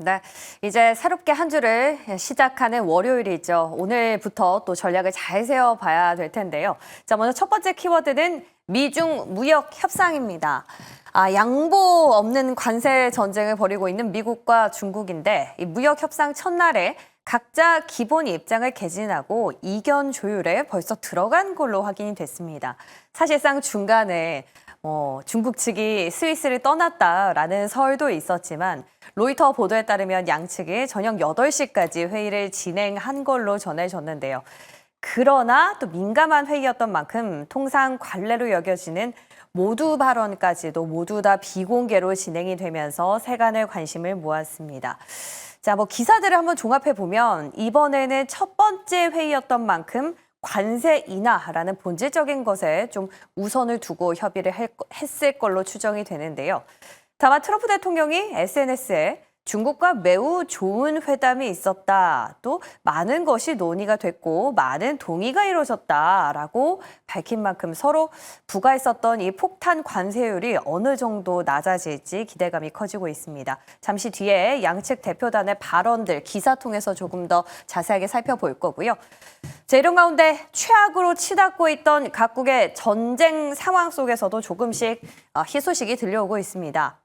네, 이제 새롭게 한 주를 시작하는 월요일이죠. 오늘부터 또 전략을 잘 세워봐야 될 텐데요. 자, 먼저 첫 번째 키워드는 미중 무역 협상입니다. 양보 없는 관세 전쟁을 벌이고 있는 미국과 중국인데 이 무역 협상 첫날에 각자 기본 입장을 개진하고 이견 조율에 벌써 들어간 걸로 확인이 됐습니다. 사실상 중간에 중국 측이 스위스를 떠났다라는 설도 있었지만 로이터 보도에 따르면 양측이 저녁 8시까지 회의를 진행한 걸로 전해졌는데요. 그러나 또 민감한 회의였던 만큼 통상 관례로 여겨지는 모두 발언까지도 모두 다 비공개로 진행이 되면서 세간의 관심을 모았습니다. 자, 기사들을 한번 종합해 보면 이번에는 첫 번째 회의였던 만큼 관세 인하라는 본질적인 것에 좀 우선을 두고 협의를 했을 걸로 추정이 되는데요. 다만 트럼프 대통령이 SNS에 중국과 매우 좋은 회담이 있었다. 또 많은 것이 논의가 됐고 많은 동의가 이루어졌다라고 밝힌 만큼 서로 부과했었던 이 폭탄 관세율이 어느 정도 낮아질지 기대감이 커지고 있습니다. 잠시 뒤에 양측 대표단의 발언들 기사 통해서 조금 더 자세하게 살펴볼 거고요. 자, 이런 가운데 최악으로 치닫고 있던 각국의 전쟁 상황 속에서도 조금씩 희소식이 들려오고 있습니다.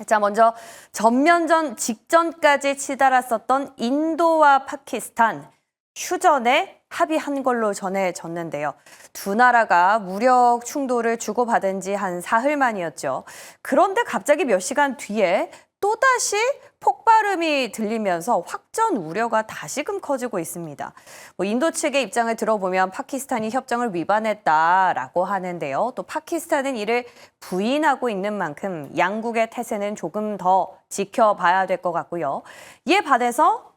자, 먼저 전면전 직전까지 치달았었던 인도와 파키스탄 휴전에 합의한 걸로 전해졌는데요. 두 나라가 무력 충돌을 주고받은 지 한 사흘 만이었죠. 그런데 갑자기 몇 시간 뒤에 또다시 폭발음이 들리면서 확전 우려가 다시금 커지고 있습니다. 인도 측의 입장을 들어보면 파키스탄이 협정을 위반했다라고 하는데요. 또 파키스탄은 이를 부인하고 있는 만큼 양국의 태세는 조금 더 지켜봐야 될 것 같고요. 이에 반해서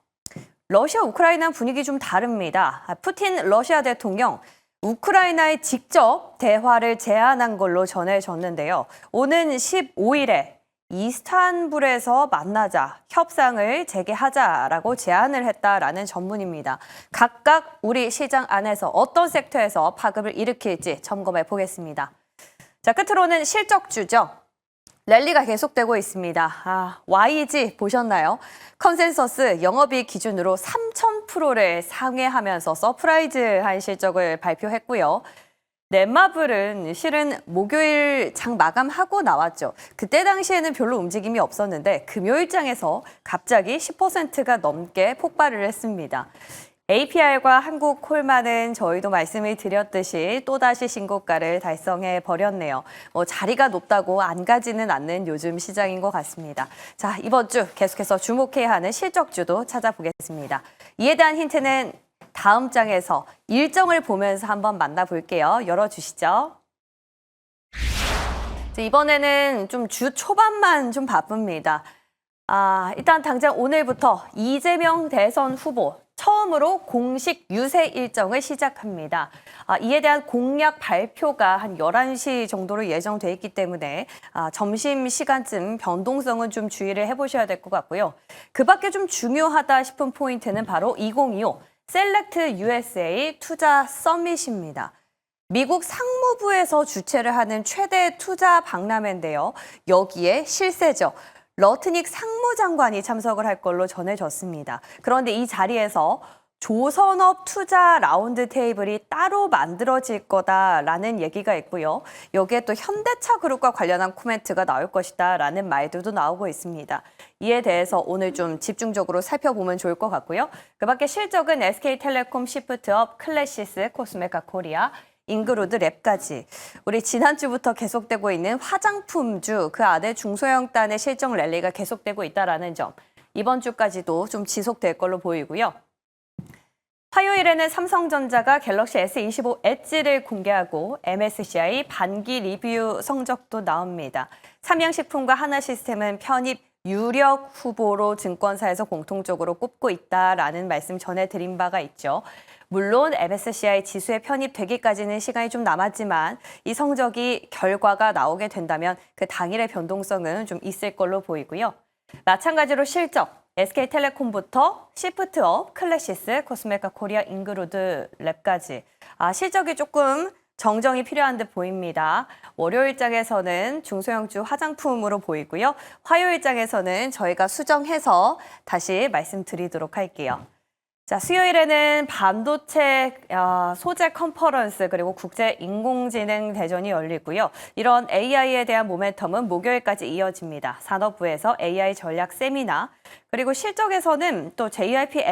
러시아, 우크라이나 분위기 좀 다릅니다. 푸틴 러시아 대통령 우크라이나에 직접 대화를 제안한 걸로 전해졌는데요. 오는 15일에 이스탄불에서 만나자, 협상을 재개하자라고 제안을 했다라는 전문입니다. 각각 우리 시장 안에서 어떤 섹터에서 파급을 일으킬지 점검해 보겠습니다. 자, 끝으로는 실적주죠. 랠리가 계속되고 있습니다. YG 보셨나요? 컨센서스 영업이익 기준으로 3,000%를 상회하면서 서프라이즈한 실적을 발표했고요. 넷마블은 실은 목요일 장 마감하고 나왔죠. 그때 당시에는 별로 움직임이 없었는데 금요일장에서 갑자기 10%가 넘게 폭발을 했습니다. APR과 한국콜마는 저희도 말씀을 드렸듯이 또다시 신고가를 달성해 버렸네요. 자리가 높다고 안 가지는 않는 요즘 시장인 것 같습니다. 자, 이번 주 계속해서 주목해야 하는 실적주도 찾아보겠습니다. 이에 대한 힌트는 다음 장에서 일정을 보면서 한번 만나볼게요. 열어주시죠. 이번에는 좀 주 초반만 좀 바쁩니다. 일단 당장 오늘부터 이재명 대선 후보 처음으로 공식 유세 일정을 시작합니다. 이에 대한 공약 발표가 한 11시 정도로 예정돼 있기 때문에 점심시간쯤 변동성은 좀 주의를 해보셔야 될 것 같고요. 그 밖에 좀 중요하다 싶은 포인트는 바로 2025 셀렉트 USA 투자 서밋입니다. 미국 상무부에서 주최를 하는 최대 투자 박람회인데요. 여기에 실세죠. 러트닉 상무장관이 참석을 할 걸로 전해졌습니다. 그런데 이 자리에서 조선업 투자 라운드 테이블이 따로 만들어질 거다라는 얘기가 있고요. 여기에 또 현대차 그룹과 관련한 코멘트가 나올 것이다라는 말들도 나오고 있습니다. 이에 대해서 오늘 좀 집중적으로 살펴보면 좋을 것 같고요. 그 밖에 실적은 SK텔레콤, 시프트업, 클래시스, 코스메카 코리아, 인그루드 랩까지 우리 지난주부터 계속되고 있는 화장품주 그 안에 중소형단의 실적 랠리가 계속되고 있다는 점 이번 주까지도 좀 지속될 걸로 보이고요. 화요일에는 삼성전자가 갤럭시 S25 엣지를 공개하고 MSCI 반기 리뷰 성적도 나옵니다. 삼양식품과 하나시스템은 편입 유력 후보로 증권사에서 공통적으로 꼽고 있다라는 말씀 전해드린 바가 있죠. 물론 MSCI 지수에 편입되기까지는 시간이 좀 남았지만 이 성적이 결과가 나오게 된다면 그 당일의 변동성은 좀 있을 걸로 보이고요. 마찬가지로 실적, SK텔레콤부터 시프트업, 클래시스, 코스메카 코리아, 인그루드 랩까지 실적이 조금 정정이 필요한 듯 보입니다. 월요일장에서는 중소형주 화장품으로 보이고요. 화요일장에서는 저희가 수정해서 다시 말씀드리도록 할게요. 자, 수요일에는 반도체 소재 컨퍼런스 그리고 국제 인공지능 대전이 열리고요. 이런 AI에 대한 모멘텀은 목요일까지 이어집니다. 산업부에서 AI 전략 세미나 그리고 실적에서는 또 JYP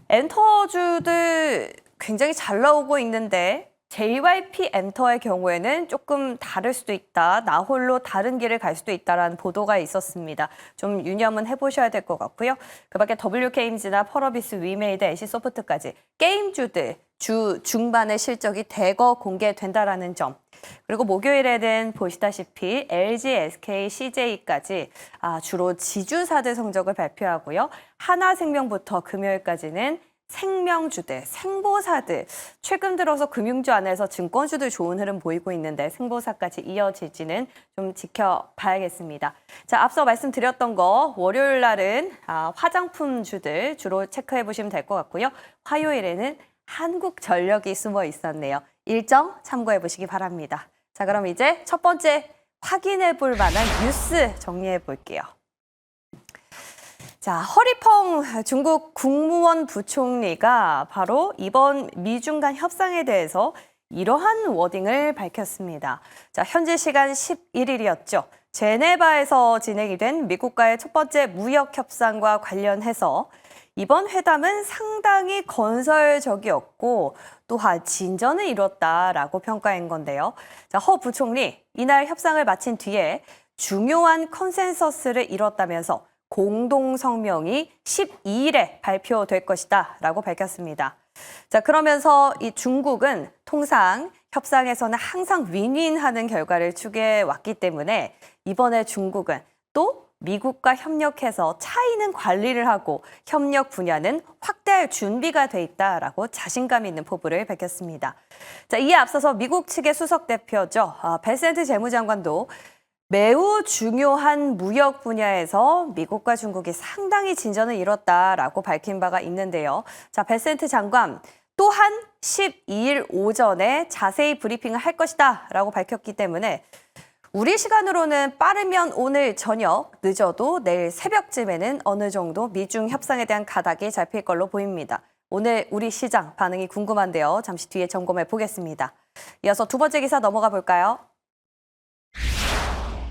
엔터주들 굉장히 잘 나오고 있는데 JYP 엔터의 경우에는 조금 다를 수도 있다. 나 홀로 다른 길을 갈 수도 있다라는 보도가 있었습니다. 좀 유념은 해보셔야 될 것 같고요. 그밖에 WK임즈나 펄어비스, 위메이드, NC소프트까지 게임주들 주 중반의 실적이 대거 공개된다라는 점. 그리고 목요일에는 보시다시피 LG, SK, CJ까지 주로 지주사들 성적을 발표하고요. 하나생명부터 금요일까지는 생명주들, 생보사들, 최근 들어서 금융주 안에서 증권주들 좋은 흐름 보이고 있는데 생보사까지 이어질지는 좀 지켜봐야겠습니다. 자, 앞서 말씀드렸던 거 월요일 날은 화장품주들 주로 체크해 보시면 될 것 같고요. 화요일에는 한국전력이 숨어 있었네요. 일정 참고해 보시기 바랍니다. 자, 그럼 이제 첫 번째 확인해 볼 만한 뉴스 정리해 볼게요. 자, 허리펑 중국 국무원 부총리가 바로 이번 미중 간 협상에 대해서 이러한 워딩을 밝혔습니다. 자, 현지 시간 11일이었죠. 제네바에서 진행이 된 미국과의 첫 번째 무역 협상과 관련해서 이번 회담은 상당히 건설적이었고 또한 진전을 이뤘다라고 평가한 건데요. 자, 허 부총리, 이날 협상을 마친 뒤에 중요한 컨센서스를 이뤘다면서 공동성명이 12일에 발표될 것이다 라고 밝혔습니다. 자, 그러면서 이 중국은 통상 협상에서는 항상 윈윈하는 결과를 추구해 왔기 때문에 이번에 중국은 또 미국과 협력해서 차이는 관리를 하고 협력 분야는 확대할 준비가 돼 있다라고 자신감 있는 포부를 밝혔습니다. 자, 이에 앞서서 미국 측의 수석 대표죠. 베센트 재무장관도 매우 중요한 무역 분야에서 미국과 중국이 상당히 진전을 이뤘다라고 밝힌 바가 있는데요. 자, 베센트 장관 또한 12일 오전에 자세히 브리핑을 할 것이다 라고 밝혔기 때문에 우리 시간으로는 빠르면 오늘 저녁, 늦어도 내일 새벽쯤에는 어느 정도 미중 협상에 대한 가닥이 잡힐 걸로 보입니다. 오늘 우리 시장 반응이 궁금한데요. 잠시 뒤에 점검해 보겠습니다. 이어서 두 번째 기사 넘어가 볼까요?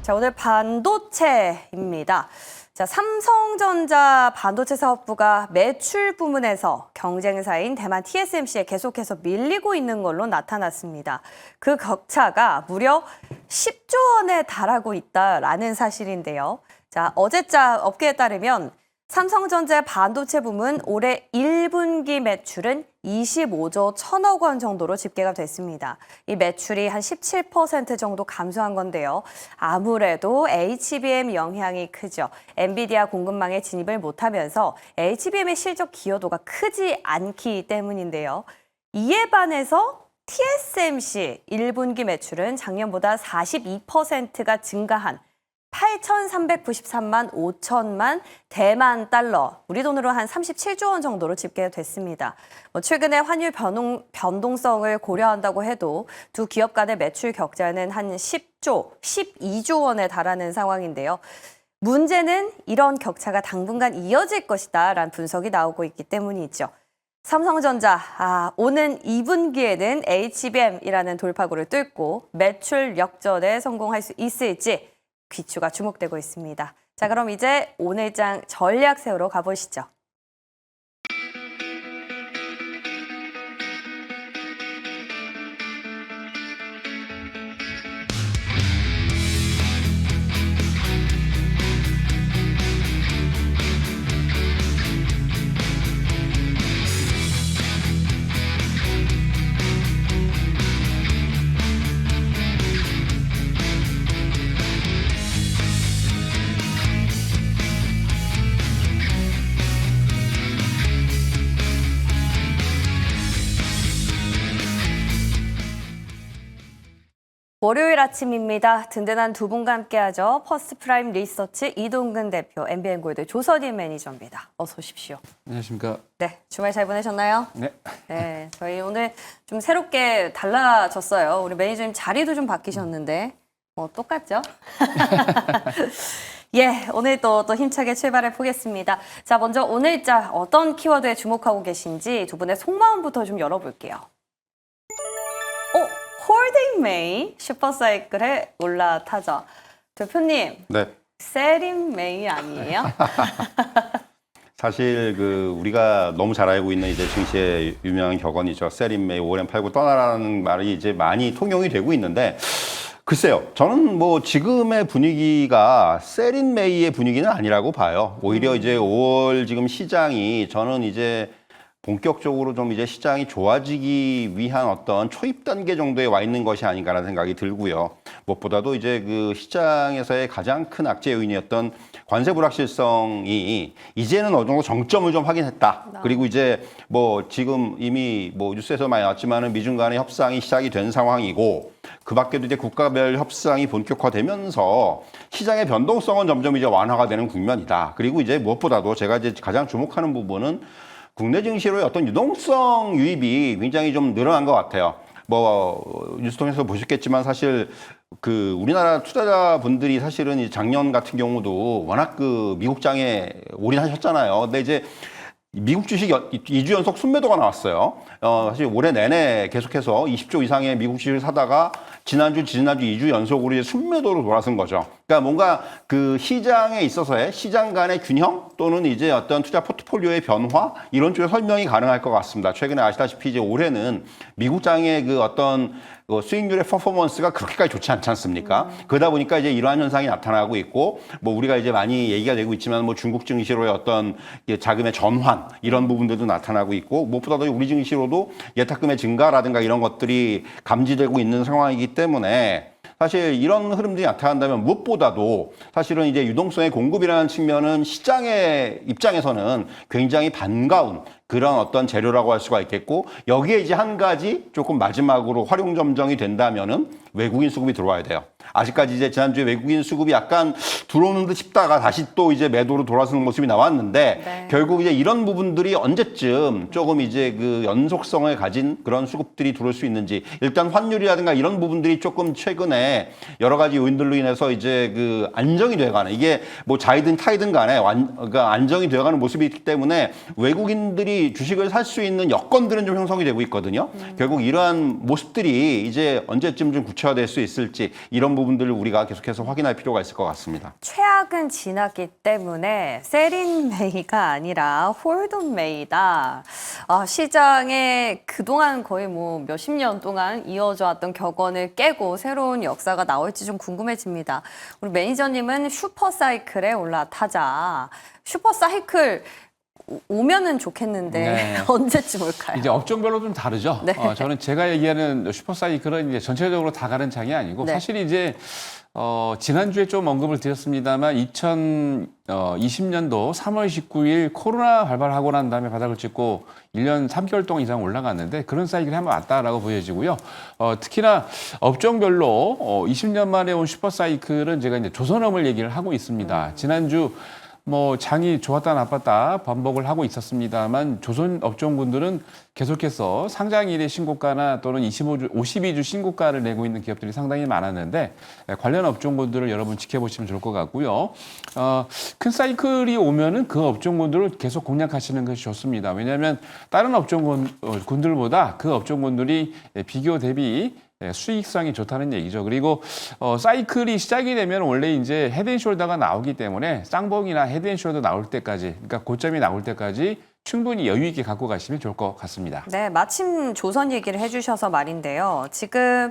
자, 오늘 반도체입니다. 자, 삼성전자 반도체 사업부가 매출 부문에서 경쟁사인 대만 TSMC에 계속해서 밀리고 있는 걸로 나타났습니다. 그 격차가 무려 10조 원에 달하고 있다라는 사실인데요. 자, 어제자 업계에 따르면 삼성전자 반도체 부문 올해 1분기 매출은 25조 1천억 원 정도로 집계가 됐습니다. 이 매출이 한 17% 정도 감소한 건데요. 아무래도 HBM 영향이 크죠. 엔비디아 공급망에 진입을 못하면서 HBM의 실적 기여도가 크지 않기 때문인데요. 이에 반해서 TSMC 1분기 매출은 작년보다 42%가 증가한 8,393만 5천만 대만 달러, 우리 돈으로 한 37조 원 정도로 집계됐습니다. 최근에 환율 변동성을 고려한다고 해도 두 기업 간의 매출 격차는 한 10조, 12조 원에 달하는 상황인데요. 문제는 이런 격차가 당분간 이어질 것이다 라는 분석이 나오고 있기 때문이죠. 삼성전자, 오는 2분기에는 HBM이라는 돌파구를 뚫고 매출 역전에 성공할 수 있을지 귀추가 주목되고 있습니다. 자, 그럼 이제 오늘장 전략 세우러 가보시죠. 월요일 아침입니다. 든든한 두 분과 함께하죠. 퍼스트프라임 리서치 이동근 대표, MBN골드 조선일 매니저입니다. 어서 오십시오. 안녕하십니까. 네, 주말 잘 보내셨나요? 네. 네, 저희 오늘 좀 새롭게 달라졌어요. 우리 매니저님 자리도 좀 바뀌셨는데 뭐 똑같죠? 예, 오늘 또 힘차게 출발해 보겠습니다. 자, 먼저 오늘자 어떤 키워드에 주목하고 계신지 두 분의 속마음부터 좀 열어볼게요. 홀딩 메이 슈퍼사이클에 올라타자. 대표님, 네. 세린 메이 아니에요? 사실 우리가 너무 잘 알고 있는 이제 증시의 유명한 격언이죠. 세린 메이 오랜 팔고 떠나라는 말이 이제 많이 통용이 되고 있는데 글쎄요. 저는 뭐 지금의 분위기가 세린 메이의 분위기는 아니라고 봐요. 오히려 이제 5월 지금 시장이 저는 이제 본격적으로 좀 이제 시장이 좋아지기 위한 어떤 초입 단계 정도에 와 있는 것이 아닌가라는 생각이 들고요. 무엇보다도 이제 그 시장에서의 가장 큰 악재 요인이었던 관세 불확실성이 이제는 어느 정도 정점을 좀 확인했다. 그리고 이제 뭐 지금 이미 뭐 뉴스에서 많이 나왔지만은 미중 간의 협상이 시작이 된 상황이고 그 밖에도 이제 국가별 협상이 본격화되면서 시장의 변동성은 점점 이제 완화가 되는 국면이다. 그리고 이제 무엇보다도 제가 이제 가장 주목하는 부분은 국내 증시로의 어떤 유동성 유입이 굉장히 좀 늘어난 것 같아요. 뭐 뉴스 통해서 보셨겠지만 사실 우리나라 투자자분들이 사실은 이 작년 같은 경우도 워낙 미국장에 올인하셨잖아요. 근데 이제 미국 주식 2주 연속 순매도가 나왔어요. 사실 올해 내내 계속해서 20조 이상의 미국 주식을 사다가 지난주 2주 연속으로 이제 순매도로 돌아선 거죠. 그러니까 뭔가 시장에 있어서의 시장 간의 균형 또는 이제 어떤 투자 포트폴리오의 변화 이런 쪽에 설명이 가능할 것 같습니다. 최근에 아시다시피 이제 올해는 미국장의 어떤 수익률의 퍼포먼스가 그렇게까지 좋지 않지 않습니까? 그러다 보니까 이제 이러한 현상이 나타나고 있고, 뭐 우리가 이제 많이 얘기가 되고 있지만 뭐 중국 증시로의 어떤 자금의 전환 이런 부분들도 나타나고 있고, 무엇보다도 우리 증시로도 예탁금의 증가라든가 이런 것들이 감지되고 있는 상황이기 때문에 사실 이런 흐름들이 나타난다면 무엇보다도 사실은 이제 유동성의 공급이라는 측면은 시장의 입장에서는 굉장히 반가운 그런 어떤 재료라고 할 수가 있겠고, 여기에 이제 한 가지 조금 마지막으로 활용점정이 된다면은 외국인 수급이 들어와야 돼요. 아직까지 이제 지난주에 외국인 수급이 약간 들어오는 듯 싶다가 다시 또 이제 매도로 돌아서는 모습이 나왔는데, 네. 결국 이제 이런 부분들이 언제쯤 조금 이제 연속성을 가진 그런 수급들이 들어올 수 있는지, 일단 환율이라든가 이런 부분들이 조금 최근에 여러 가지 요인들로 인해서 이제 안정이 돼가는, 이게 뭐 자이든 타이든 간에 그러니까 안정이 되어가는 모습이 있기 때문에 외국인들이 주식을 살 수 있는 여건들은 좀 형성이 되고 있거든요. 결국 이러한 모습들이 이제 언제쯤 좀 구체화될 수 있을지, 이런 부분들을 우리가 계속해서 확인할 필요가 있을 것 같습니다. 최악은 지났기 때문에 세린 메이가 아니라 홀돈 메이다. 시장에 그동안 거의 뭐 몇십 년 동안 이어져 왔던 격언을 깨고 새로운 역사가 나올지 좀 궁금해집니다. 우리 매니저님은 슈퍼사이클에 올라타자. 슈퍼사이클 오면은 좋겠는데 네. 언제쯤 올까요? 이제 업종별로 좀 다르죠. 네. 저는 제가 얘기하는 슈퍼사이클은 이제 전체적으로 다 가는 장이 아니고 네. 사실 이제 지난주에 좀 언급을 드렸습니다만 2020년도 3월 19일 코로나 발발하고 난 다음에 바닥을 찍고 1년 3개월 동안 이상 올라갔는데 그런 사이클이 한번 왔다라고 보여지고요. 특히나 업종별로 20년 만에 온 슈퍼사이클은 제가 이제 조선업을 얘기를 하고 있습니다. 지난주 뭐 장이 좋았다 나빴다 반복을 하고 있었습니다만 조선 업종군들은 계속해서 상장일의 신고가나 또는 52주 신고가를 내고 있는 기업들이 상당히 많았는데 관련 업종군들을 여러분 지켜보시면 좋을 것 같고요. 큰 사이클이 오면은 그 업종군들을 계속 공략하시는 것이 좋습니다. 왜냐하면 다른 업종군들보다 그 업종군들이 비교 대비 수익성이 좋다는 얘기죠. 그리고 사이클이 시작이 되면 원래 이제 헤드앤숄더가 나오기 때문에 쌍봉이나 헤드앤숄더 나올 때까지, 그러니까 고점이 나올 때까지 충분히 여유 있게 갖고 가시면 좋을 것 같습니다. 네, 마침 조선 얘기를 해주셔서 말인데요. 지금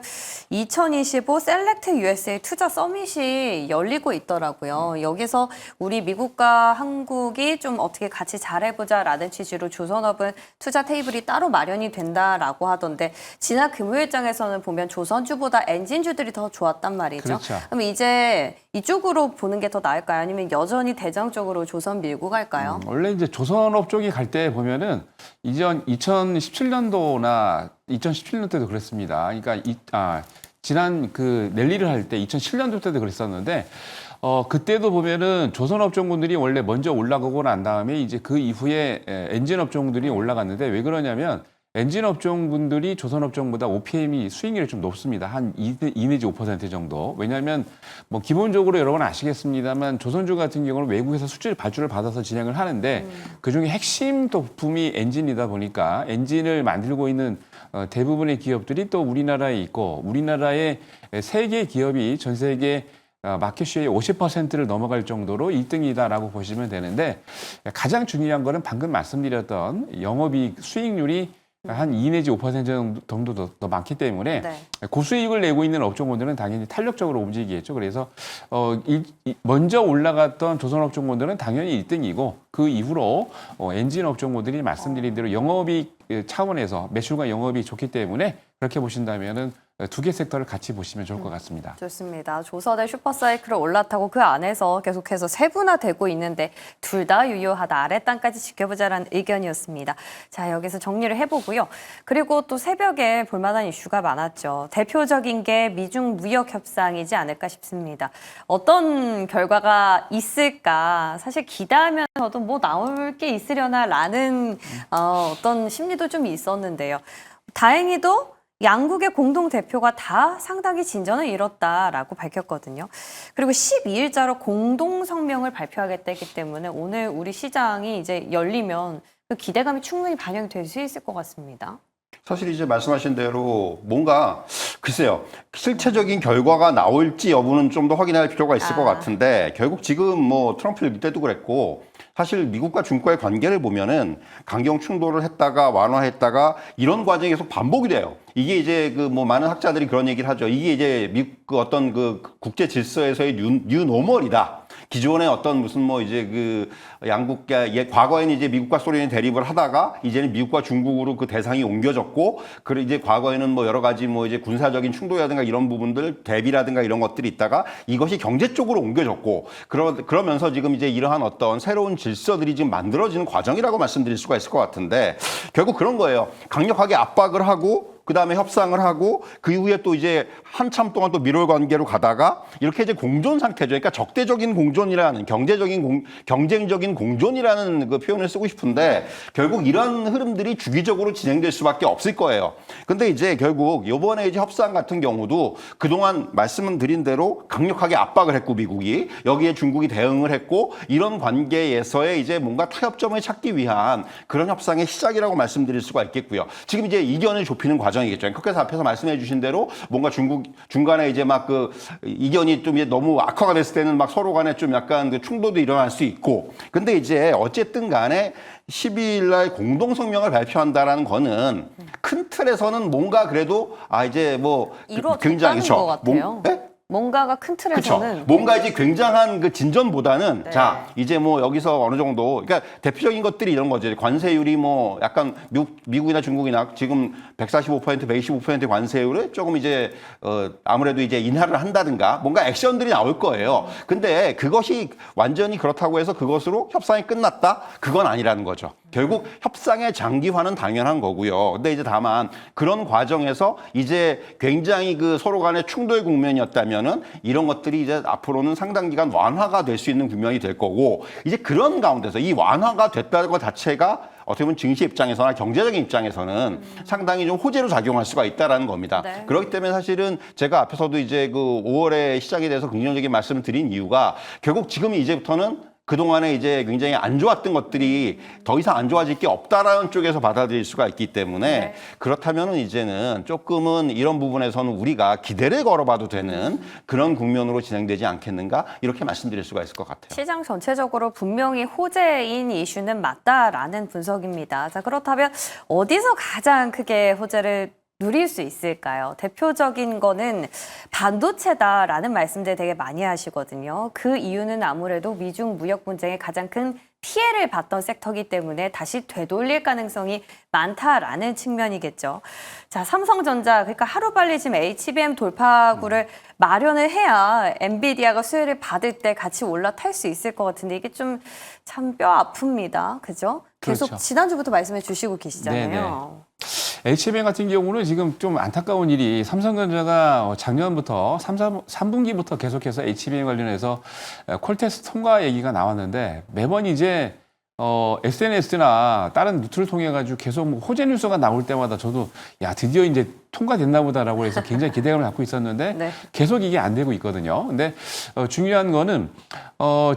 2025 셀렉트 USA 투자 서밋이 열리고 있더라고요. 여기서 우리 미국과 한국이 좀 어떻게 같이 잘해보자라는 취지로 조선업은 투자 테이블이 따로 마련이 된다라고 하던데, 지난 금요일장에서는 보면 조선주보다 엔진주들이 더 좋았단 말이죠. 그렇죠. 그럼 이제 이쪽으로 보는 게 더 나을까요? 아니면 여전히 대장 쪽으로 조선 밀고 갈까요? 원래 이제 조선업 쪽이 갈 때 보면은 2017년도나 2017년 때도 그랬습니다. 그러니까 지난 그 랠리를 할 때 2007년도 때도 그랬었는데 그때도 보면은 조선 업종군들이 원래 먼저 올라가고 난 다음에 이제 그 이후에 엔진 업종들이 올라갔는데 왜 그러냐면 엔진 업종분들이 조선 업종보다 OPM이 수익률이 좀 높습니다. 한 2 내지 5% 정도. 왜냐하면 뭐 기본적으로 여러분 아시겠습니다만 조선주 같은 경우는 외국에서 수출 발주를 받아서 진행을 하는데 그중에 핵심 부품이 엔진이다 보니까 엔진을 만들고 있는 대부분의 기업들이 또 우리나라에 있고 우리나라의 세계 기업이 전 세계 마켓쉐어의 50%를 넘어갈 정도로 1등이다라고 보시면 되는데 가장 중요한 거는 방금 말씀드렸던 영업이익 수익률이 한 2 내지 5% 정도 더 많기 때문에 네. 고수익을 내고 있는 업종군들은 당연히 탄력적으로 움직이겠죠. 그래서 먼저 올라갔던 조선 업종군들은 당연히 1등이고 그 이후로 엔진 업종군들이 말씀드린 대로 영업이익 차원에서 매출과 영업이 좋기 때문에 그렇게 보신다면은 두 개 섹터를 같이 보시면 좋을 것 같습니다. 좋습니다. 조선의 슈퍼사이클을 올라타고 그 안에서 계속해서 세분화되고 있는데 둘 다 유효하다. 아랫단까지 지켜보자라는 의견이었습니다. 자, 여기서 정리를 해보고요. 그리고 또 새벽에 볼만한 이슈가 많았죠. 대표적인 게 미중 무역 협상이지 않을까 싶습니다. 어떤 결과가 있을까? 사실 기대하면서도 뭐 나올 게 있으려나라는 어떤 심리도 좀 있었는데요. 다행히도 양국의 공동대표가 다 상당히 진전을 이뤘다라고 밝혔거든요. 그리고 12일자로 공동성명을 발표하겠다 했기 때문에 오늘 우리 시장이 이제 열리면 그 기대감이 충분히 반영이 될 수 있을 것 같습니다. 사실 이제 말씀하신 대로 뭔가 글쎄요 실체적인 결과가 나올지 여부는 좀 더 확인할 필요가 있을 것 같은데 결국 지금 뭐 트럼프 일기 때도 그랬고 사실 미국과 중국과의 관계를 보면은 강경 충돌을 했다가 완화했다가 이런 과정이 계속 반복이 돼요. 이게 이제 그 뭐 많은 학자들이 그런 얘기를 하죠. 이게 이제 미국 그 어떤 그 국제 질서에서의 뉴노멀이다. 기존의 어떤 무슨 뭐 이제 그 양국과 과거에는 이제 미국과 소련이 대립을 하다가 이제는 미국과 중국으로 그 대상이 옮겨졌고 그리고 이제 과거에는 뭐 여러 가지 뭐 이제 군사적인 충돌이라든가 이런 부분들 대비라든가 이런 것들이 있다가 이것이 경제 쪽으로 옮겨졌고 그러면서 지금 이제 이러한 어떤 새로운 질서들이 지금 만들어지는 과정이라고 말씀드릴 수가 있을 것 같은데 결국 그런 거예요. 강력하게 압박을 하고 그 다음에 협상을 하고 그 이후에 또 이제 한참 동안 또 밀월 관계로 가다가 이렇게 이제 공존 상태죠. 그러니까 적대적인 공존이라는 경쟁적인 공존이라는 그 표현을 쓰고 싶은데 결국 이런 흐름들이 주기적으로 진행될 수밖에 없을 거예요. 근데 이제 결국 이번에 이제 협상 같은 경우도 그동안 말씀드린 대로 강력하게 압박을 했고 미국이 여기에 중국이 대응을 했고 이런 관계에서의 이제 뭔가 타협점을 찾기 위한 그런 협상의 시작이라고 말씀드릴 수가 있겠고요. 지금 이제 이견을 좁히는 과정이겠죠. 그렇게 앞에서 말씀해 주신 대로 뭔가 중간에 이제 막 그 이견이 좀 너무 악화가 됐을 때는 막 서로 간에 좀 약간 그 충돌도 일어날 수 있고. 근데 이제 어쨌든 간에 12일 날 공동성명을 발표한다라는 거는 큰 틀에서는 뭔가 그래도 이제 뭐 이루어졌다는 것 같아요. 뭔가가 큰 틀에서는 그쵸. 뭔가 이제 굉장한 그 진전보다는 네. 자 이제 뭐 여기서 어느 정도 그러니까 대표적인 것들이 이런 거죠. 관세율이 뭐 약간 미국이나 중국이나 지금 145% 125% 관세율을 조금 이제 아무래도 이제 인하를 한다든가 뭔가 액션들이 나올 거예요. 근데 그것이 완전히 그렇다고 해서 그것으로 협상이 끝났다? 그건 아니라는 거죠. 결국 협상의 장기화는 당연한 거고요. 근데 이제 다만 그런 과정에서 이제 굉장히 그 서로 간의 충돌 국면이었다면은 이런 것들이 이제 앞으로는 상당 기간 완화가 될 수 있는 국면이 될 거고 이제 그런 가운데서 이 완화가 됐다는 것 자체가 어떻게 보면 증시 입장에서나 경제적인 입장에서는 상당히 좀 호재로 작용할 수가 있다라는 겁니다. 네. 그렇기 때문에 사실은 제가 앞에서도 이제 그 5월에 시작에 대해서 긍정적인 말씀을 드린 이유가 결국 지금 이제부터는 그동안에 이제 굉장히 안 좋았던 것들이 더 이상 안 좋아질 게 없다라는 쪽에서 받아들일 수가 있기 때문에 네. 그렇다면은 이제는 조금은 이런 부분에서는 우리가 기대를 걸어봐도 되는 그런 국면으로 진행되지 않겠는가 이렇게 말씀드릴 수가 있을 것 같아요. 시장 전체적으로 분명히 호재인 이슈는 맞다라는 분석입니다. 자, 그렇다면 어디서 가장 크게 호재를 누릴 수 있을까요? 대표적인 거는 반도체다라는 말씀들 되게 많이 하시거든요. 그 이유는 아무래도 미중 무역 분쟁에 가장 큰 피해를 봤던 섹터이기 때문에 다시 되돌릴 가능성이 많다라는 측면이겠죠. 자, 삼성전자 그러니까 하루빨리 지금 HBM 돌파구를 마련을 해야 엔비디아가 수혜를 받을 때 같이 올라탈 수 있을 것 같은데 이게 좀 참 뼈 아픕니다. 그죠? 계속 그렇죠. 지난주부터 말씀해 주시고 계시잖아요. 네네. HBM 같은 경우는 지금 좀 안타까운 일이 삼성전자가 작년부터 3분기부터 계속해서 HBM 관련해서 콜테스트 통과 얘기가 나왔는데 매번 이제 SNS나 다른 루트를 통해 가지고 계속 뭐 호재 뉴스가 나올 때마다 저도 야 드디어 이제 통과됐나 보다라고 해서 굉장히 기대감을 갖고 있었는데 네. 계속 이게 안 되고 있거든요. 근데 중요한 거는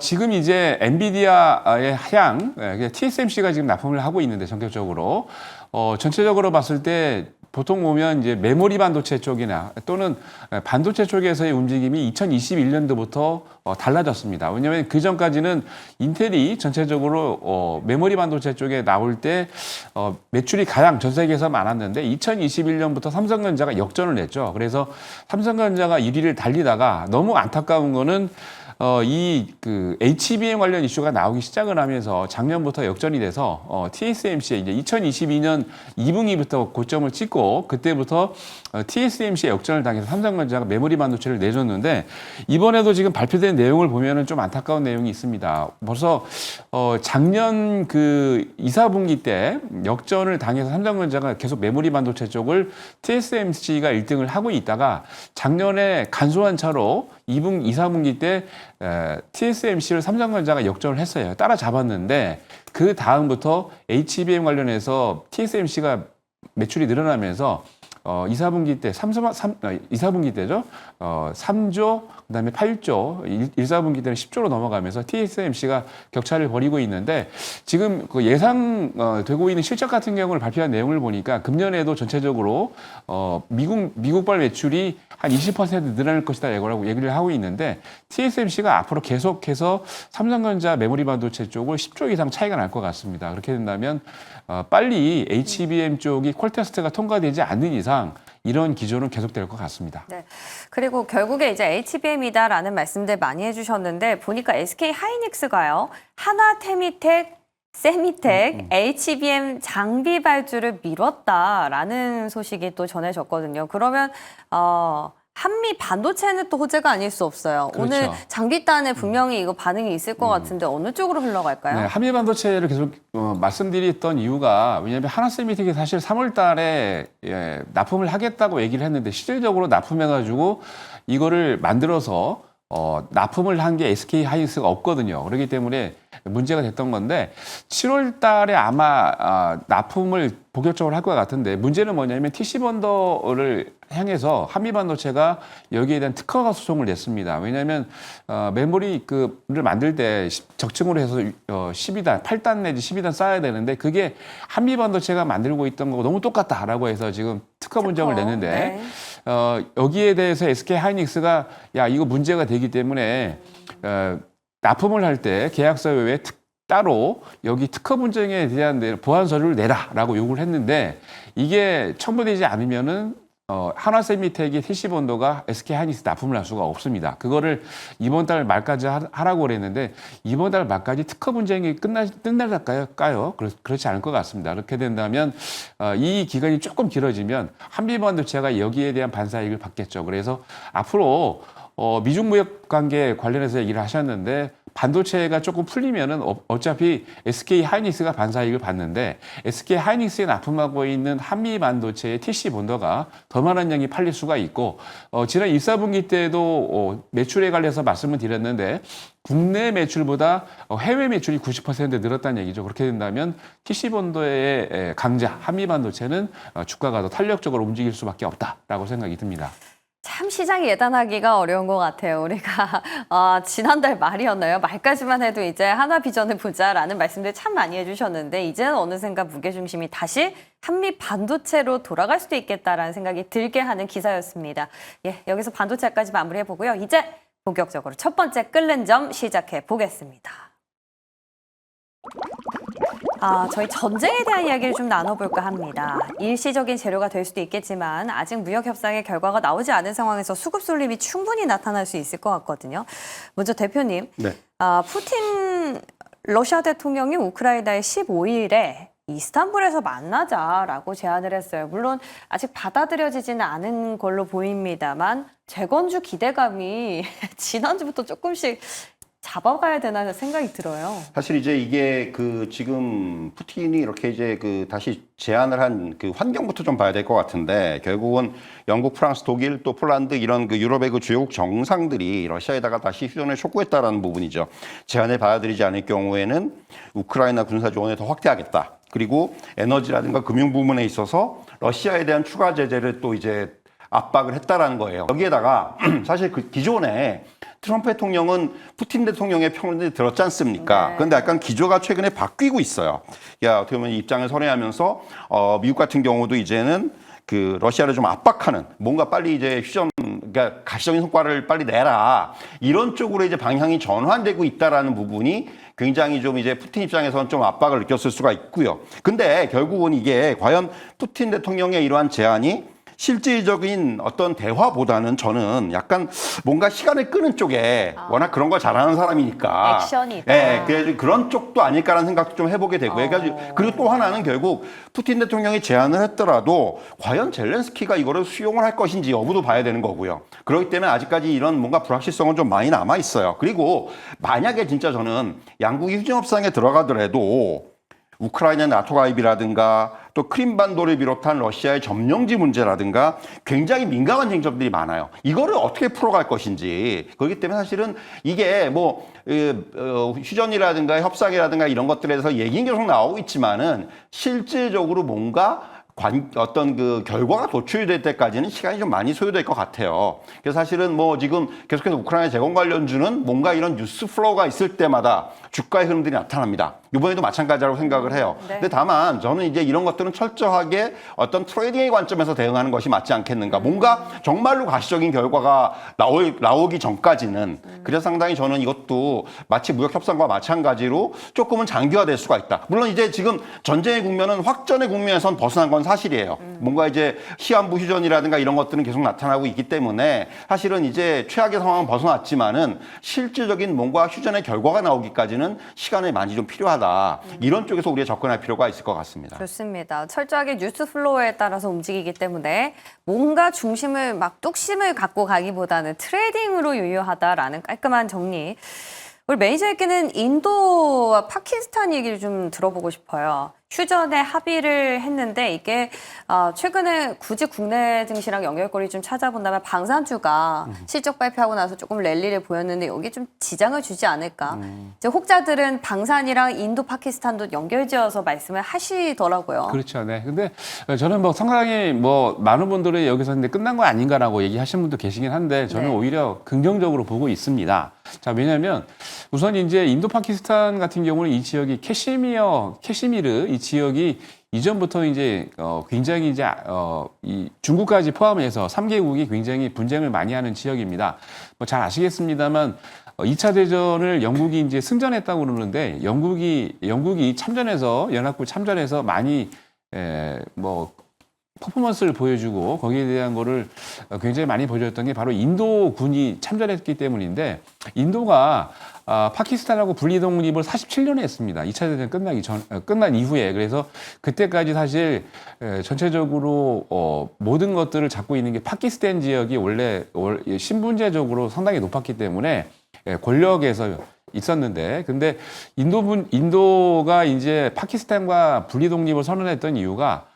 지금 이제 엔비디아의 향 TSMC가 지금 납품을 하고 있는데 전격적으로 전체적으로 봤을 때 보통 보면 이제 메모리 반도체 쪽이나 또는 반도체 쪽에서의 움직임이 2021년도부터 달라졌습니다. 왜냐하면 그 전까지는 인텔이 전체적으로 메모리 반도체 쪽에 나올 때 매출이 가장 전 세계에서 많았는데 2021년부터 삼성전자가 역전을 했죠. 그래서 삼성전자가 1위를 달리다가 너무 안타까운 거는 그 HBM 관련 이슈가 나오기 시작을 하면서 작년부터 역전이 돼서 TSMC에 이제 2022년 2분기부터 고점을 찍고 그때부터 TSMC에 역전을 당해서 삼성전자가 메모리 반도체를 내줬는데 이번에도 지금 발표된 내용을 보면은 좀 안타까운 내용이 있습니다. 벌써 작년 그 2, 4분기 때 역전을 당해서 삼성전자가 계속 메모리 반도체 쪽을 TSMC가 1등을 하고 있다가 작년에 간소한 차로 2분, 2, 4분기 때 TSMC를 삼성전자가 역전을 했어요. 따라잡았는데 그 다음부터 HBM 관련해서 TSMC가 매출이 늘어나면서 2, 4분기 때 2, 4분기 때죠. 3조, 그다음에 8조, 1, 4분기 때는 10조로 넘어가면서 TSMC가 격차를 벌이고 있는데 지금 그 예상되고 있는 실적 같은 경우를 발표한 내용을 보니까 금년에도 전체적으로 미국발 매출이 한 20% 늘어날 것이다 이거라고 얘기를 하고 있는데 TSMC가 앞으로 계속해서 삼성전자 메모리 반도체 쪽을 10조 이상 차이가 날 것 같습니다. 그렇게 된다면 빨리 HBM 쪽이 콜테스트가 통과되지 않는 이상 이런 기조는 계속될 것 같습니다. 네. 그리고 결국에 이제 HBM이다라는 말씀들 많이 해주셨는데 보니까 SK 하이닉스가요. 하나테미텍, 세미텍, HBM 장비 발주를 미뤘다라는 소식이 또 전해졌거든요. 그러면 한미 반도체는 또 호재가 아닐 수 없어요. 그렇죠. 오늘 장비단에 분명히 이거 반응이 있을 것 같은데 어느 쪽으로 흘러갈까요? 네, 한미 반도체를 계속 말씀드렸던 이유가 왜냐하면 하나세미텍이 사실 3월 달에 납품을 하겠다고 얘기를 했는데 실질적으로 납품해가지고 이거를 만들어서 납품을 한 게 SK 하이닉스가 없거든요. 그렇기 때문에 문제가 됐던 건데 7월 달에 아마 납품을 본격적으로 할 것 같은데 문제는 뭐냐면 TC번더를 향해서 한미반도체가 여기에 대한 특허 소송을 냈습니다. 왜냐하면 메모리 를 만들 때 적층으로 해서 12단, 8단 내지 12단 쌓아야 되는데 그게 한미반도체가 만들고 있던 거고 너무 똑같다라고 해서 지금 특허 문정을 냈는데 네. 여기에 대해서 SK 하이닉스가 야 이거 문제가 되기 때문에 납품을 할 때 계약서 외에 따로 여기 특허 분쟁에 대한 보완 서류를 내라라고 요구를 했는데 이게 첨부되지 않으면은 하나세미텍이 TC본도가 SK 하이닉스 납품을 할 수가 없습니다. 그거를 이번 달 말까지 하라고 그랬는데 이번 달 말까지 특허 분쟁이 끝날까요? 그렇지 않을 것 같습니다. 그렇게 된다면 이 기간이 조금 길어지면 한미반도체가 여기에 대한 반사이익을 받겠죠. 그래서 앞으로 미중 무역 관계 관련해서 얘기를 하셨는데 반도체가 조금 풀리면은 어차피 SK 하이닉스가 반사이익을 받는데 SK 하이닉스에 납품하고 있는 한미 반도체의 TC 본더가 더 많은 양이 팔릴 수가 있고 지난 1, 4분기 때도 매출에 관해서 말씀을 드렸는데 국내 매출보다 해외 매출이 90% 늘었다는 얘기죠. 그렇게 된다면 TC 본더의 강자 한미 반도체는 주가가 더 탄력적으로 움직일 수밖에 없다라고 생각이 듭니다. 참 시장이 예단하기가 어려운 것 같아요. 우리가 지난달 말이었나요? 말까지만 해도 이제 하나비전을 보자라는 말씀들 참 많이 해주셨는데 이제는 어느샌가 무게중심이 다시 한미 반도체로 돌아갈 수도 있겠다라는 생각이 들게 하는 기사였습니다. 예, 여기서 반도체까지 마무리해보고요. 이제 본격적으로 첫 번째 끓는 점 시작해 보겠습니다. 저희 전쟁에 대한 이야기를 좀 나눠볼까 합니다. 일시적인 재료가 될 수도 있겠지만 아직 무역 협상의 결과가 나오지 않은 상황에서 수급 쏠림이 충분히 나타날 수 있을 것 같거든요. 먼저 대표님, 네. 푸틴 러시아 대통령이 우크라이나에 15일에 이스탄불에서 만나자라고 제안을 했어요. 물론 아직 받아들여지지는 않은 걸로 보입니다만 재건주 기대감이 지난주부터 조금씩 잡아가야 되나 생각이 들어요. 사실 이제 이게 그 지금 푸틴이 이렇게 이제 그 다시 제안을 한 그 환경부터 좀 봐야 될 것 같은데, 결국은 영국, 프랑스, 독일 또 폴란드 이런 그 유럽의 그 주요국 정상들이 러시아에다가 다시 휴전을 촉구했다라는 부분이죠. 제안을 받아들이지 않을 경우에는 우크라이나 군사 지원을 더 확대하겠다. 그리고 에너지라든가 금융 부문에 있어서 러시아에 대한 추가 제재를 또 이제 압박을 했다라는 거예요. 여기에다가 사실 그 기존에 트럼프 대통령은 푸틴 대통령의 평을 들었지 않습니까? 네. 그런데 약간 기조가 최근에 바뀌고 있어요. 어떻게 보면 입장을 선회하면서 미국 같은 경우도 이제는 그 러시아를 좀 압박하는, 뭔가 빨리 이제 휴전, 그러니까 가시적인 성과를 빨리 내라, 이런 쪽으로 이제 방향이 전환되고 있다라는 부분이 굉장히 좀 이제 푸틴 입장에서는 좀 압박을 느꼈을 수가 있고요. 근데 결국은 이게 과연 푸틴 대통령의 이러한 제안이 실질적인 어떤 대화보다는 저는 약간 뭔가 시간을 끄는 쪽에 워낙 그런 걸 잘하는 사람이니까 액션이다. 예, 그래서 그런 쪽도 아닐까라는 생각도 좀 해보게 되고요. 그리고 또 하나는 결국 푸틴 대통령이 제안을 했더라도 과연 젤렌스키가 이거를 수용을 할 것인지 여부도 봐야 되는 거고요. 그렇기 때문에 아직까지 이런 뭔가 불확실성은 좀 많이 남아 있어요. 그리고 만약에 진짜 저는 양국이 휴전 협상에 들어가더라도 우크라이나 나토 가입이라든가 또 크림반도를 비롯한 러시아의 점령지 문제라든가 굉장히 민감한 쟁점들이 많아요. 이거를 어떻게 풀어갈 것인지. 그렇기 때문에 사실은 이게 뭐 휴전이라든가 협상이라든가 이런 것들에 대해서 얘기는 계속 나오고 있지만은 실질적으로 뭔가 어떤 그 결과가 도출될 때까지는 시간이 좀 많이 소요될 것 같아요. 그래서 사실은 뭐 지금 계속해서 우크라이나 재건 관련주는 뭔가 이런 뉴스 플로우가 있을 때마다 주가의 흐름들이 나타납니다. 이번에도 마찬가지라고 생각을 해요. 네. 근데 다만 저는 이제 이런 것들은 철저하게 어떤 트레이딩의 관점에서 대응하는 것이 맞지 않겠는가. 뭔가 정말로 가시적인 결과가 나오기 전까지는. 그래서 상당히 저는 이것도 마치 무역협상과 마찬가지로 조금은 장기화될 수가 있다. 물론 이제 지금 전쟁의 국면은 확전의 국면에선 벗어난 건 사실이에요. 뭔가 이제 시한부 휴전이라든가 이런 것들은 계속 나타나고 있기 때문에 사실은 이제 최악의 상황은 벗어났지만은 실질적인 뭔가 휴전의 결과가 나오기까지는 시간이 많이 좀 필요하다. 이런 쪽에서 우리가 접근할 필요가 있을 것 같습니다. 좋습니다. 철저하게 뉴스 플로우에 따라서 움직이기 때문에 뭔가 중심을 막 뚝심을 갖고 가기보다는 트레이딩으로 유효하다라는 깔끔한 정리. 우리 매니저에게는 인도와 파키스탄 얘기를 좀 들어보고 싶어요. 휴전에 합의를 했는데 이게 최근에 굳이 국내 증시랑 연결고리 좀 찾아본다면 방산주가 실적 발표하고 나서 조금 랠리를 보였는데 여기 좀 지장을 주지 않을까. 이제 혹자들은 방산이랑 인도, 파키스탄도 연결지어서 말씀을 하시더라고요. 그렇죠. 네. 근데 저는 뭐 상당히 뭐 많은 분들이 여기서 근데 끝난 거 아닌가라고 얘기하시는 분도 계시긴 한데 저는 네. 오히려 긍정적으로 보고 있습니다. 자, 왜냐하면 우선 이제 인도 파키스탄 같은 경우는 이 지역이 캐시미르 이 지역이 이전부터 이제 굉장히 이제 이 중국까지 포함해서 3개국이 굉장히 분쟁을 많이 하는 지역입니다. 뭐 잘 아시겠습니다만 2차 대전을 영국이 이제 승전했다고 그러는데 영국이 참전해서 연합국 참전해서 많이 뭐 퍼포먼스를 보여주고 거기에 대한 거를 굉장히 많이 보여줬던 게 바로 인도군이 참전했기 때문인데 인도가 파키스탄하고 분리독립을 47년에 했습니다. 2차 대전 끝난 이후에. 그래서 그때까지 사실 전체적으로 모든 것들을 잡고 있는 게 파키스탄 지역이 원래 신분제적으로 상당히 높았기 때문에 권력에서 있었는데, 근데 인도가 이제 파키스탄과 분리독립을 선언했던 이유가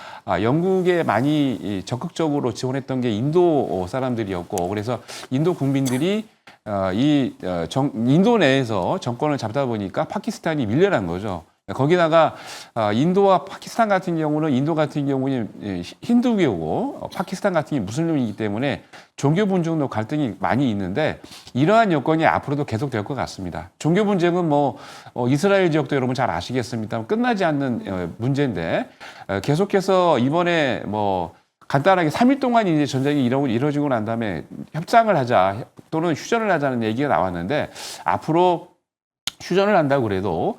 영국에 많이 적극적으로 지원했던 게 인도 사람들이었고, 그래서 인도 국민들이 인도 내에서 정권을 잡다 보니까 파키스탄이 밀려난 거죠. 거기다가 인도와 파키스탄 같은 경우는 인도 같은 경우는 힌두교고 파키스탄 같은 게 무슬림이기 때문에 종교 분쟁도 갈등이 많이 있는데 이러한 여건이 앞으로도 계속될 것 같습니다. 종교 분쟁은 뭐 이스라엘 지역도 여러분 잘 아시겠습니다만 끝나지 않는 문제인데 계속해서 이번에 뭐 간단하게 3일 동안 이제 전쟁이 이루어지고 난 다음에 협상을 하자 또는 휴전을 하자는 얘기가 나왔는데 앞으로 휴전을 한다고 그래도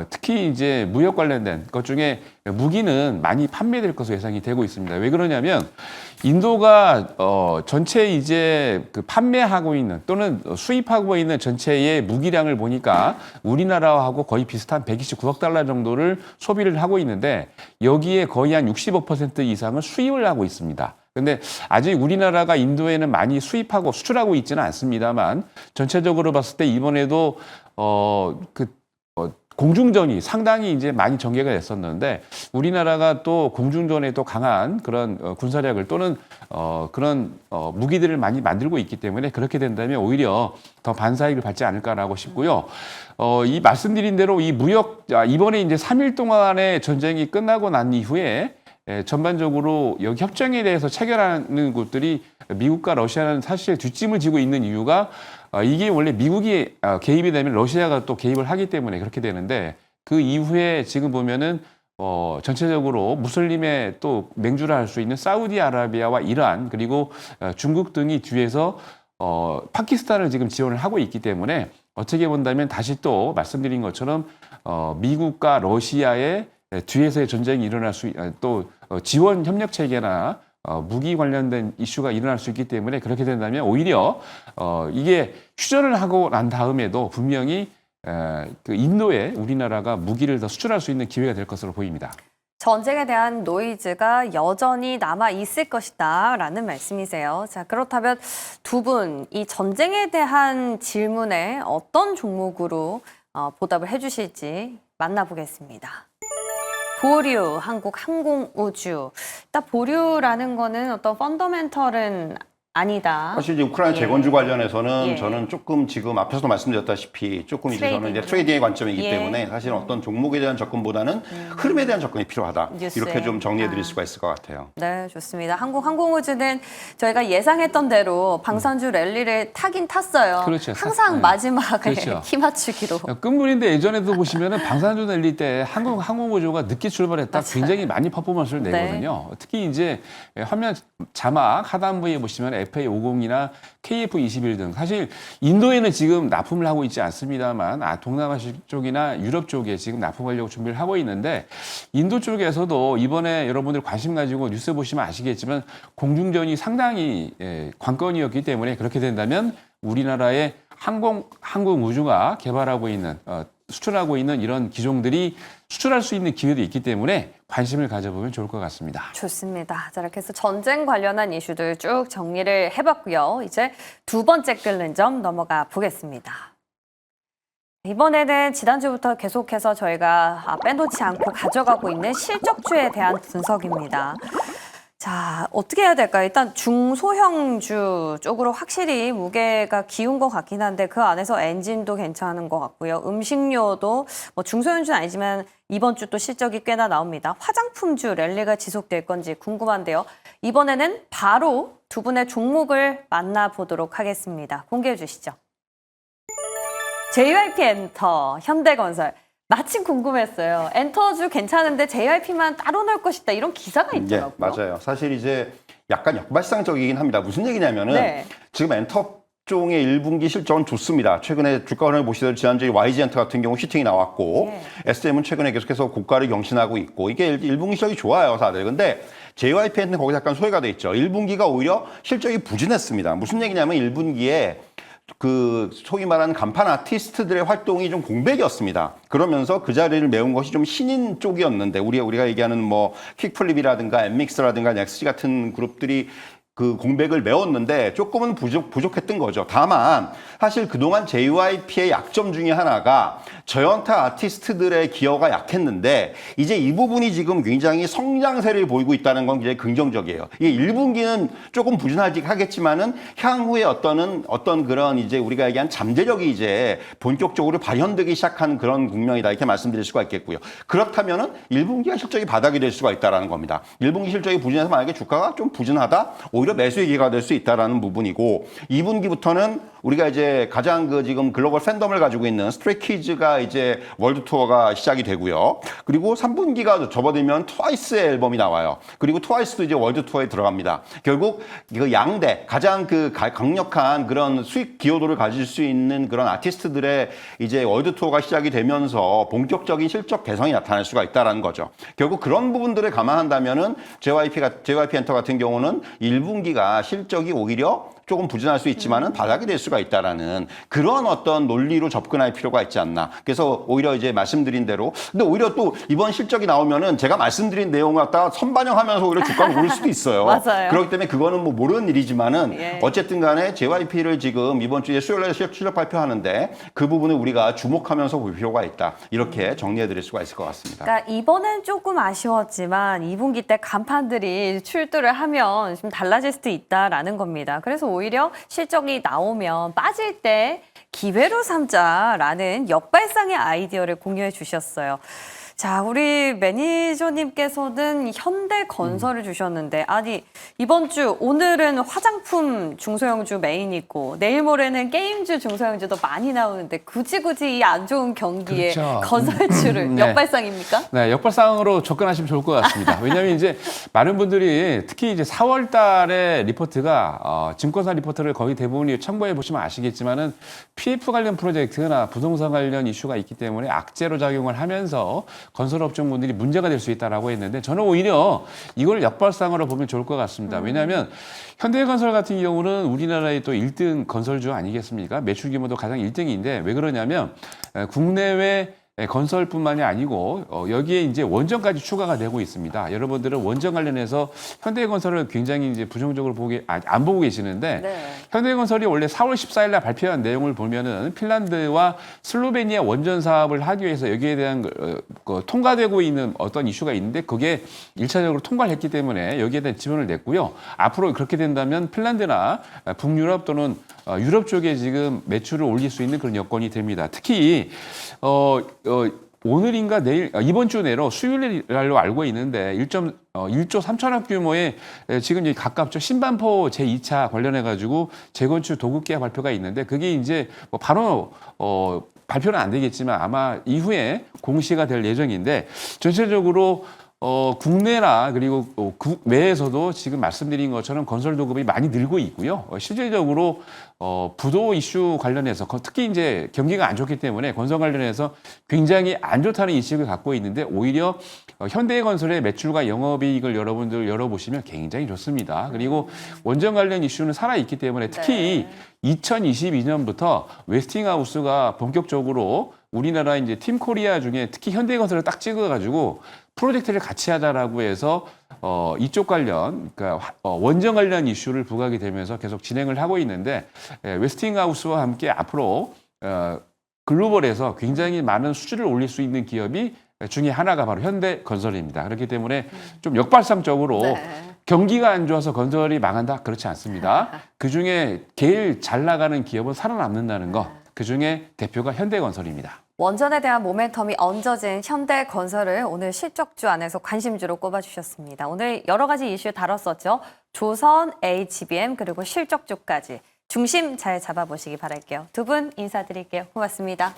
특히 이제 무역 관련된 것 중에 무기는 많이 판매될 것으로 예상이 되고 있습니다. 왜 그러냐면 인도가 전체 이제 그 판매하고 있는 또는 수입하고 있는 전체의 무기량을 보니까 우리나라하고 거의 비슷한 129억 달러 정도를 소비를 하고 있는데 여기에 거의 한 65% 이상을 수입을 하고 있습니다. 근데 아직 우리나라가 인도에는 많이 수입하고 수출하고 있지는 않습니다만 전체적으로 봤을 때 이번에도 공중전이 상당히 이제 많이 전개가 됐었는데 우리나라가 또 공중전에 또 강한 그런 군사력을 또는 그런 무기들을 많이 만들고 있기 때문에 그렇게 된다면 오히려 더 반사익을 받지 않을까라고 싶고요. 이 말씀드린 대로 이 이번에 이제 3일 동안의 전쟁이 끝나고 난 이후에 전반적으로 여기 협정에 대해서 체결하는 곳들이 미국과 러시아는 사실 뒷짐을 지고 있는 이유가 이게 원래 미국이 개입이 되면 러시아가 또 개입을 하기 때문에 그렇게 되는데 그 이후에 지금 보면은 전체적으로 무슬림의 또 맹주라 할 수 있는 사우디아라비아와 이란 그리고 중국 등이 뒤에서 파키스탄을 지금 지원을 하고 있기 때문에 어떻게 본다면 다시 또 말씀드린 것처럼 미국과 러시아의 뒤에서의 전쟁이 일어날 또 지원 협력 체계나 무기 관련된 이슈가 일어날 수 있기 때문에 그렇게 된다면 오히려 이게 휴전을 하고 난 다음에도 분명히 그 인도에 우리나라가 무기를 더 수출할 수 있는 기회가 될 것으로 보입니다. 전쟁에 대한 노이즈가 여전히 남아 있을 것이다라는 말씀이세요. 자, 그렇다면 두 분 이 전쟁에 대한 질문에 어떤 종목으로 보답을 해주실지 만나보겠습니다. 보류, 한국 항공우주. 일단 보류라는 거는 어떤 펀더멘털은 아니다. 사실 이제 우크라이나 예. 재건주 관련해서는 예. 저는 조금 지금 앞에서도 말씀드렸다시피 조금 이제 저는 이제 트레이딩의 관점이기 예. 때문에 사실 어떤 종목에 대한 접근보다는 흐름에 대한 접근이 필요하다. 뉴스에. 이렇게 좀 정리해 드릴 수가 있을 것 같아요. 네, 좋습니다. 한국 항공우주는 저희가 예상했던 대로 방산주 랠리를 타긴 탔어요. 그렇죠. 항상 네. 마지막에 그렇죠. 키 맞추기로. 끝물인데 예전에도 보시면은 방산주 날릴 때 한국 항공우주가 늦게 출발했다 굉장히 많이 퍼포먼스를 네. 내거든요. 특히 이제 화면 자막 하단부에 보시면 FA50이나 KF21 등 사실 인도에는 지금 납품을 하고 있지 않습니다만 동남아시아 쪽이나 유럽 쪽에 지금 납품하려고 준비를 하고 있는데 인도 쪽에서도 이번에 여러분들 관심 가지고 뉴스 보시면 아시겠지만 공중전이 상당히 관건이었기 때문에 그렇게 된다면 우리나라의 항공우주가 개발하고 있는 수출하고 있는 이런 기종들이 수출할 수 있는 기회도 있기 때문에 관심을 가져보면 좋을 것 같습니다. 좋습니다. 자, 이렇게 해서 전쟁 관련한 이슈들 쭉 정리를 해봤고요. 이제 두 번째 끓는 점 넘어가 보겠습니다. 이번에는 지난주부터 계속해서 저희가 빼놓지 않고 가져가고 있는 실적주에 대한 분석입니다. 자, 어떻게 해야 될까요? 일단 중소형주 쪽으로 확실히 무게가 기운 것 같긴 한데 그 안에서 엔진도 괜찮은 것 같고요. 음식료도 뭐 중소형주는 아니지만 이번 주 또 실적이 꽤나 나옵니다. 화장품주 랠리가 지속될 건지 궁금한데요. 이번에는 바로 두 분의 종목을 만나보도록 하겠습니다. 공개해 주시죠. JYP 엔터, 현대건설. 마침 궁금했어요. 엔터주 괜찮은데 JYP만 따로 넣을 것이다. 이런 기사가 있더라고요. 예, 맞아요. 사실 이제 약간 역발상적이긴 합니다. 무슨 얘기냐면은 네. 지금 엔터종의 1분기 실적은 좋습니다. 최근에 주가 흐름을 보시더라도 지난주에 YG엔터 같은 경우 슈팅이 나왔고 SM은 최근에 계속해서 고가를 경신하고 있고 이게 1분기 실적이 좋아요, 다들. 근데 JYP는 거기서 약간 소외가 돼 있죠. 1분기가 오히려 실적이 부진했습니다. 무슨 얘기냐면 1분기에 그 소위 말하는 간판 아티스트들의 활동이 좀 공백이었습니다. 그러면서 그 자리를 메운 것이 좀 신인 쪽이었는데 우리가 얘기하는 뭐 퀵플립이라든가 엠믹스라든가 넥스지 같은 그룹들이 그 공백을 메웠는데 조금은 부족했던 거죠. 다만 사실 그동안 JYP의 약점 중에 하나가 저연타 아티스트들의 기여가 약했는데 이제 이 부분이 지금 굉장히 성장세를 보이고 있다는 건 굉장히 긍정적이에요. 이게 1분기는 조금 부진하겠지만은 향후에 어떤 그런 이제 우리가 얘기한 잠재력이 이제 본격적으로 발현되기 시작한 그런 국면이다 이렇게 말씀드릴 수가 있겠고요. 그렇다면은 1분기가 실적이 바닥이 될 수가 있다라는 겁니다. 1분기 실적이 부진해서 만약에 주가가 좀 부진하다 오히려 매수의 기회가 될 수 있다라는 부분이고 2분기부터는 우리가 이제 가장 그 지금 글로벌 팬덤을 가지고 있는 스트레이키즈가 이제 월드 투어가 시작이 되고요. 그리고 3분기가 접어들면 트와이스의 앨범이 나와요. 그리고 트와이스도 이제 월드 투어에 들어갑니다. 결국 그 양대 가장 그 강력한 그런 수익 기여도를 가질 수 있는 그런 아티스트들의 이제 월드 투어가 시작이 되면서 본격적인 실적 개선이 나타날 수가 있다라는 거죠. 결국 그런 부분들을 감안한다면은 JYP 엔터 같은 경우는 1분기가 실적이 오히려 조금 부진할 수 있지만은 바닥이 될 수가 있다라는 그런 어떤 논리로 접근할 필요가 있지 않나. 그래서 오히려 이제 말씀드린 대로 근데 오히려 또 이번 실적이 나오면은 제가 말씀드린 내용을 갖다가 선반영하면서 오히려 주가가 오를 수도 있어요. 맞아요. 그렇기 때문에 그거는 뭐 모르는 일이지만은 예. 어쨌든 간에 JYP를 지금 이번 주에 수요일에 실적 발표하는데 그 부분을 우리가 주목하면서 볼 필요가 있다. 이렇게 정리해 드릴 수가 있을 것 같습니다. 그러니까 이번엔 조금 아쉬웠지만 2분기 때 간판들이 출두를 하면 좀 달라질 수도 있다라는 겁니다. 그래서 오히려 실적이 나오면 빠질 때 기회로 삼자라는 역발상의 아이디어를 공유해 주셨어요. 자, 우리 매니저님께서는 현대건설을 주셨는데 아니 이번 주 오늘은 화장품 중소형주 메인 있고 내일 모레는 게임주 중소형주도 많이 나오는데 굳이 이 안 좋은 경기에 그렇죠. 건설주를 네. 역발상입니까? 네, 역발상으로 접근하시면 좋을 것 같습니다. 왜냐하면 이제 많은 분들이 특히 이제 4월 달에 리포트가 증권사 리포트를 거의 대부분이 참고해 보시면 아시겠지만은 PF 관련 프로젝트나 부동산 관련 이슈가 있기 때문에 악재로 작용을 하면서 건설업종분들이 문제가 될 수 있다라고 했는데 저는 오히려 이걸 역발상으로 보면 좋을 것 같습니다. 왜냐하면 현대건설 같은 경우는 우리나라의 또 1등 건설주 아니겠습니까? 매출 규모도 가장 1등인데 왜 그러냐면 국내외 건설뿐만이 아니고 여기에 이제 원전까지 추가가 되고 있습니다. 여러분들은 원전 관련해서 현대건설을 굉장히 이제 부정적으로 안 보고 계시는데 네. 현대건설이 원래 4월 14일 날 발표한 내용을 보면은 핀란드와 슬로베니아 원전 사업을 하기 위해서 여기에 대한 통과되고 있는 어떤 이슈가 있는데 그게 1차적으로 통과를 했기 때문에 여기에 대한 지원을 냈고요. 앞으로 그렇게 된다면 핀란드나 북유럽 또는 유럽 쪽에 지금 매출을 올릴 수 있는 그런 여건이 됩니다. 특히 오늘인가 내일 이번 주 내로 수요일날로 알고 있는데 1조 3천억 규모의 지금 여기 가깝죠. 신반포 제2차 관련해 가지고 재건축 도급 계약 발표가 있는데 그게 이제 뭐 바로 발표는 안 되겠지만 아마 이후에 공시가 될 예정인데 전체적으로 국내나 그리고 국외에서도 지금 말씀드린 것처럼 건설 도급이 많이 늘고 있고요. 실질적으로 부도 이슈 관련해서 특히 이제 경기가 안 좋기 때문에 건설 관련해서 굉장히 안 좋다는 인식을 갖고 있는데 오히려 현대건설의 매출과 영업이익을 여러분들 열어보시면 굉장히 좋습니다. 그리고 원전 관련 이슈는 살아있기 때문에 특히 2022년부터 웨스팅하우스가 본격적으로 우리나라 이제 팀 코리아 중에 특히 현대건설을 딱 찍어가지고 프로젝트를 같이 하자라고 해서 이쪽 관련 그러니까 원전 관련 이슈를 부각이 되면서 계속 진행을 하고 있는데 웨스팅하우스와 함께 앞으로 글로벌에서 굉장히 많은 수주를 올릴 수 있는 기업이 중에 하나가 바로 현대건설입니다. 그렇기 때문에 좀 역발상적으로 경기가 안 좋아서 건설이 망한다? 그렇지 않습니다. 그중에 제일 잘 나가는 기업은 살아남는다는 거. 그중에 대표가 현대건설입니다. 원전에 대한 모멘텀이 얹어진 현대건설을 오늘 실적주 안에서 관심주로 꼽아주셨습니다. 오늘 여러 가지 이슈 다뤘었죠. 조선, HBM 그리고 실적주까지 중심 잘 잡아보시기 바랄게요. 두 분 인사드릴게요. 고맙습니다.